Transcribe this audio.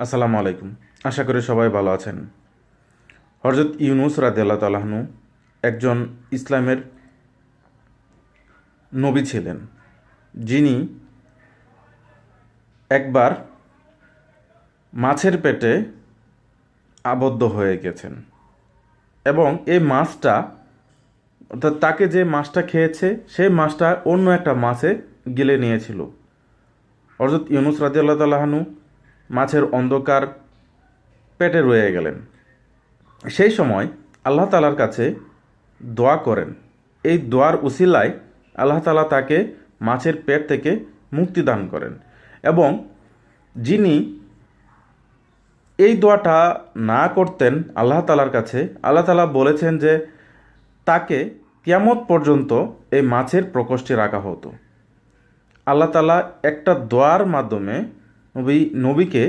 আসসালামু আলাইকুম। আশা করি সবাই ভালো আছেন। হযরত ইউনূস রাদিয়াল্লাহু তাআলা আনহু একজন ইসলামের নবী ছিলেন, যিনি একবার মাছের পেটে আবদ্ধ হয়ে গেছেন এবং এই মাছটা অর্থাৎ তাকে যে মাছটা খেয়েছে সেই মাছটা অন্য একটা মাছে গিলে নিয়েছিল। হযরত ইউনূস রাদিয়াল্লাহু তাআলা আনহু মাছের অন্ধকার পেটে রয়ে গেলেন। সেই সময় আল্লাহ তাআলার কাছে দোয়া করেন। এই দোয়ার উসিলায় আল্লাহ তাআলা তাকে মাছের পেট থেকে মুক্তি দান করেন এবং যিনি এই দোয়াটা না করতেন আল্লাহ তাআলার কাছে, আল্লাহ তাআলা বলেছেন যে তাকে কিয়ামত পর্যন্ত এই মাছের প্রকোষ্ঠে রাখা হতো। আল্লাহ তাআলা একটা দোয়ার মাধ্যমে নবীকে